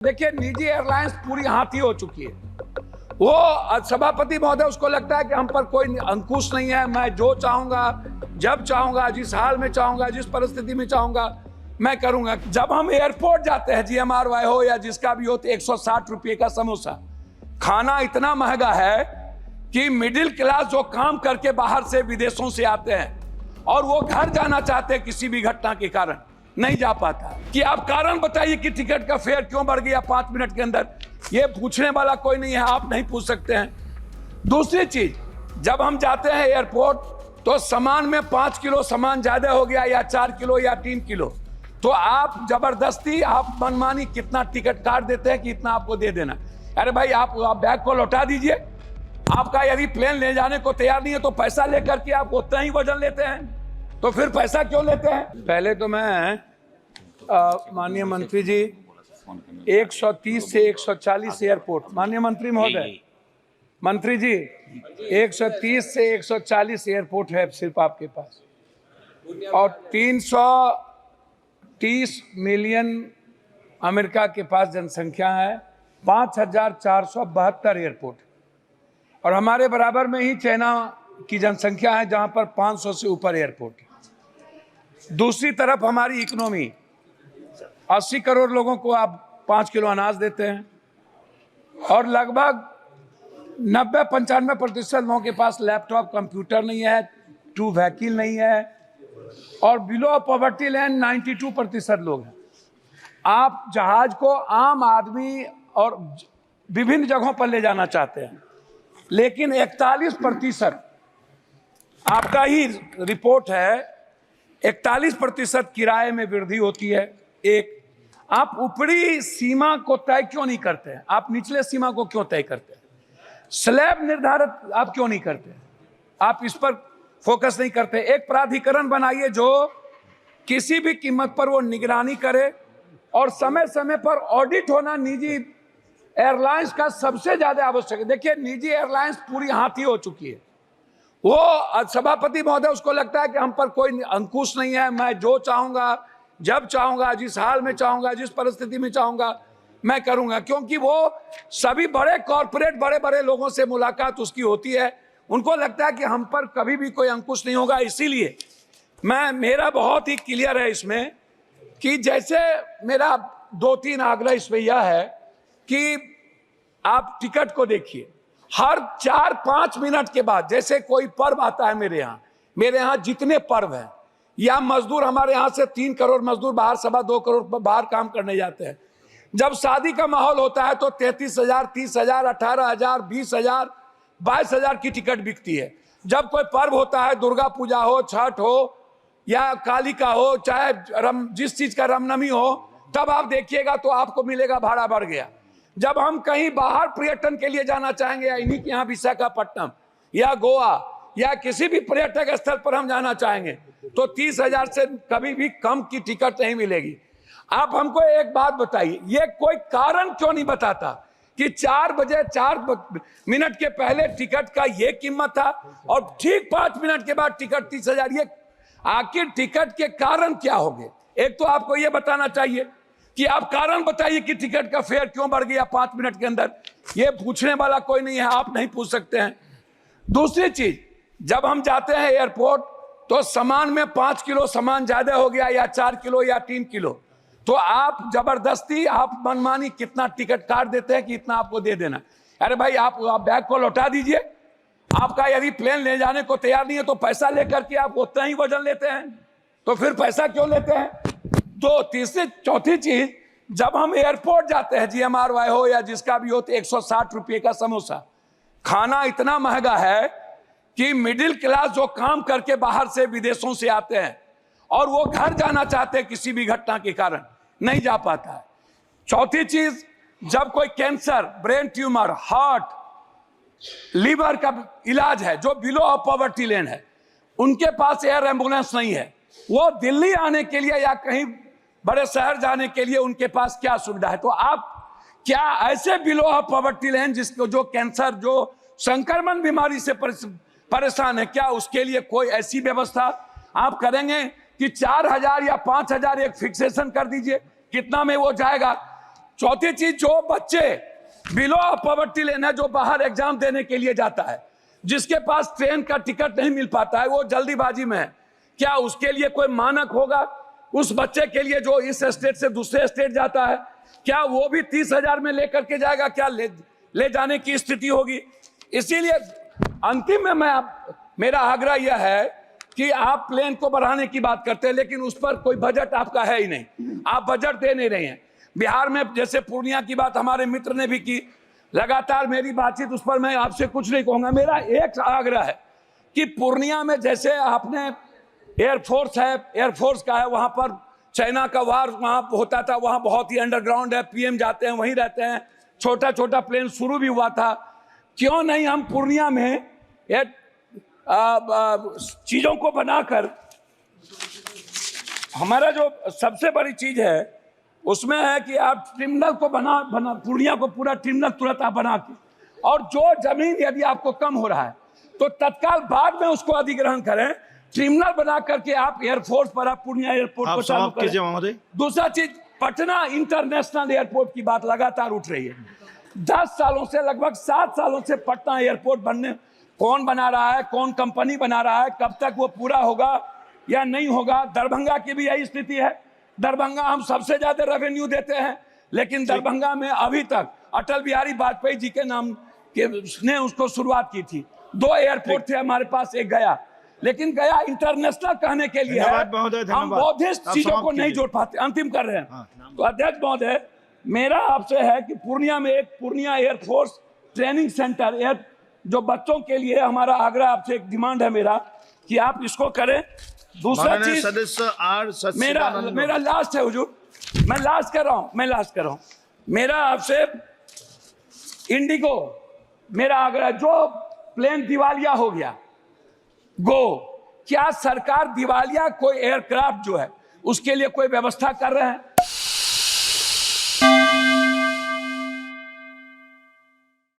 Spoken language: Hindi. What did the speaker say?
देखिए, निजी एयरलाइंस पूरी हाथी हो चुकी है। वो सभापति महोदय, उसको लगता है कि हम पर कोई अंकुश नहीं है, मैं जो चाहूंगा, जब चाहूंगा, जिस हाल में चाहूंगा, जिस परिस्थिति में चाहूंगा मैं करूंगा। जब हम एयरपोर्ट जाते हैं, GMRY हो या जिसका भी हो, तो 160 रुपये का समोसा। खाना इतना महंगा है कि मिडिल क्लास जो काम करके बाहर से विदेशों से आते हैं और वो घर जाना चाहते हैं, किसी भी घटना के कारण नहीं जा पाता। कि आप कारण बताइए कि टिकट का फेयर क्यों बढ़ गया 5 मिनट के अंदर, ये पूछने वाला कोई नहीं है, आप नहीं पूछ सकते हैं। दूसरी चीज, जब हम जाते हैं एयरपोर्ट तो सामान में 5 किलो सामान ज्यादा हो गया या 4 किलो या 3 किलो, तो आप जबरदस्ती आप मनमानी कितना टिकट काट देते हैं कि इतना आपको दे देना। अरे भाई, आप बैग को लौटा दीजिए। आपका यदि प्लेन ले जाने को तैयार नहीं है तो पैसा लेकर के आप उतना ही वजन लेते हैं, तो फिर पैसा क्यों लेते हैं? पहले तो मैं माननीय मंत्री जी, 130 से 140 एयरपोर्ट, माननीय मंत्री महोदय, मंत्री जी 130 से 140 एयरपोर्ट है सिर्फ आपके पास, और 330 मिलियन अमेरिका के पास जनसंख्या है, 5472 एयरपोर्ट, और हमारे बराबर में ही चाइना की जनसंख्या है जहां पर 500 से ऊपर एयरपोर्ट है। दूसरी तरफ हमारी इकोनॉमी, 80 करोड़ लोगों को आप 5 किलो अनाज देते हैं, और लगभग 90-95% लोगों के पास लैपटॉप, कंप्यूटर नहीं है, 2 व्हीकल नहीं है, और बिलो पॉवर्टी लाइन 92% लोग हैं। आप जहाज को आम आदमी और विभिन्न जगहों पर ले जाना चाहते हैं, लेकिन 41% आपका ही रिपोर्ट है, 41% किराए में वृद्धि होती है। एक, आप ऊपरी सीमा को तय क्यों नहीं करते हैं? आप निचले सीमा को क्यों तय करते हैं? स्लैब निर्धारित आप क्यों नहीं करते? आप इस पर फोकस नहीं करते। एक प्राधिकरण बनाइए जो किसी भी कीमत पर वो निगरानी करे, और समय समय पर ऑडिट होना निजी एयरलाइंस का सबसे ज्यादा आवश्यक है। देखिए, निजी एयरलाइंस पूरी हाथी हो चुकी है। वो सभापति महोदय, उसको लगता है कि हम पर कोई अंकुश नहीं है, मैं जो चाहूंगा, जब चाहूंगा, जिस हाल में चाहूंगा, जिस परिस्थिति में चाहूंगा मैं करूंगा। क्योंकि वो सभी बड़े कॉरपोरेट, बड़े बड़े लोगों से मुलाकात उसकी होती है, उनको लगता है कि हम पर कभी भी कोई अंकुश नहीं होगा। इसीलिए मेरा बहुत ही क्लियर है इसमें कि जैसे मेरा 2-3 आग्रह इसमें यह है कि आप टिकट को देखिए, हर 4-5 मिनट के बाद, जैसे कोई पर्व आता है मेरे यहाँ जितने पर्व हैं, या मजदूर, हमारे यहाँ से 3 करोड़ मजदूर बाहर, 2.25 करोड़ बाहर काम करने जाते हैं। जब शादी का माहौल होता है तो 33,000, 30,000, 18,000, 20,000, 22,000 की टिकट बिकती है। जब कोई पर्व होता है, दुर्गा पूजा हो, छठ हो या काली का हो, चाहे जिस चीज का रामनवमी हो, तब आप देखिएगा तो आपको मिलेगा भाड़ा बढ़ गया। जब हम कहीं बाहर पर्यटन के लिए जाना चाहेंगे, या इन्हीं के यहाँ विशाखापट्टनम या गोवा या किसी भी पर्यटक स्थल पर हम जाना चाहेंगे, तो 30,000 से कभी भी कम की टिकट नहीं मिलेगी। आप हमको एक बात बताइए, ये कोई कारण क्यों नहीं बताता कि 4 बजे 4 मिनट के पहले टिकट का ये कीमत था और ठीक 5 मिनट के बाद टिकट 30,000? ये आखिर टिकट के कारण क्या होंगे? एक तो आपको ये बताना चाहिए कि आप कारण बताइए कि टिकट का फेयर क्यों बढ़ गया 5 मिनट के अंदर, ये पूछने वाला कोई नहीं है, आप नहीं पूछ सकते हैं। दूसरी चीज, जब हम जाते हैं एयरपोर्ट तो सामान में 5 किलो सामान ज्यादा हो गया या 4 किलो या 3 किलो, तो आप जबरदस्ती आप मनमानी कितना टिकट काट देते हैं कि इतना आपको दे देना। अरे भाई, आप बैग को लौटा दीजिए। आपका यदि प्लेन ले जाने को तैयार नहीं है तो पैसा लेकर के आप उतना ही वजन लेते हैं, तो फिर पैसा क्यों लेते हैं? तो तीसरी चौथी चीज, जब हम एयरपोर्ट जाते हैं, GMRY हो या जिसका भी हो, तो 160 रुपये का समोसा। खाना इतना महंगा है कि मिडिल क्लास जो काम करके बाहर से विदेशों से आते हैं और वो घर जाना चाहते हैं, किसी भी घटना के कारण नहीं जा पाता है। चौथी चीज, जब कोई cancer, brain tumour, heart, liver का इलाज है, जो बिलो ऑफ पॉवर्टी लाइन है, उनके पास एयर एम्बुलेंस नहीं है, वो दिल्ली आने के लिए या कहीं बड़े शहर जाने के लिए उनके पास क्या सुविधा है? तो आप क्या ऐसे बिलो ऑफ पॉवर्टी लाइन, जिसको जो कैंसर, जो संक्रमण बीमारी से परेशान है, क्या उसके लिए कोई ऐसी व्यवस्था आप करेंगे कि 4,000 या 5,000 एक फिक्सेशन कर दीजिए? कितना में वो जाएगा? चौथी चीज, जो बच्चे बिलो पॉवर्टी लाइन है, जो बाहर एग्जाम देने के लिए जाता है, जिसके पास ट्रेन का टिकट नहीं मिल पाता है, वो जल्दीबाजी में है, क्या उसके लिए कोई मानक होगा? उस बच्चे के लिए जो इस स्टेट से दूसरे स्टेट जाता है, क्या वो भी 30,000 में लेकर के जाएगा? क्या ले जाने की स्थिति होगी? इसीलिए अंतिम में मेरा आग्रह यह है कि आप प्लेन को बढ़ाने की बात करते हैं, लेकिन उस पर कोई बजट आपका है ही नहीं, आप बजट दे नहीं रहे हैं। बिहार में जैसे पूर्णिया की बात हमारे मित्र ने भी की, लगातार मेरी बातचीत, उस पर मैं आपसे कुछ नहीं कहूंगा। मेरा एक आग्रह है कि पूर्णिया में जैसे आपने एयरफोर्स है, एयरफोर्स का है, वहां पर चाइना का वार वहां होता था, वहां बहुत ही अंडरग्राउंड है, पीएम जाते हैं वहीं रहते हैं, छोटा छोटा प्लेन शुरू भी हुआ था। क्यों नहीं हम पूर्णिया में चीजों को बनाकर, हमारा जो सबसे बड़ी चीज है उसमें है कि आप टर्मिनल को बना पूर्णिया को पूरा टर्मिनल तुरंत आप बना के, और जो जमीन यदि आपको कम हो रहा है तो तत्काल बाद में उसको अधिग्रहण करें, टर्मिनल बना करके आप एयरफोर्स पर आप पूर्णिया एयरपोर्ट को चालू करें। दूसरा चीज, पटना इंटरनेशनल एयरपोर्ट की बात लगातार उठ रही है। 10 सालों से, लगभग 7 सालों से पटना एयरपोर्ट बनने, कौन बना रहा है, कौन कंपनी बना रहा है, कब तक वो पूरा होगा या नहीं होगा? दरभंगा की भी यही स्थिति है। दरभंगा हम सबसे ज्यादा रेवेन्यू देते हैं, लेकिन दरभंगा में अभी तक अटल बिहारी वाजपेयी जी के नाम के ने उसको शुरुआत की थी। 2 एयरपोर्ट थे हमारे पास, एक गया, लेकिन गया इंटरनेशनल कहने के लिए है, हम बौद्धिस्ट चीजों को नहीं जोड़ पाते। अंतिम कर रहे हैं। तो अध्यक्ष महोदय, मेरा आपसे है कि पूर्णिया में एक पूर्णिया एयरफोर्स ट्रेनिंग सेंटर, जो बच्चों के लिए, हमारा आग्रह आपसे, एक डिमांड है मेरा कि आप इसको करें। दूसरा चीज, मेरा लास्ट है हुजूर, मैं लास्ट कर रहा हूं, मेरा आपसे इंडिगो, मेरा आग्रह, जो प्लेन दिवालिया हो गया क्या सरकार दिवालिया कोई एयरक्राफ्ट जो है उसके लिए कोई व्यवस्था कर रहे हैं?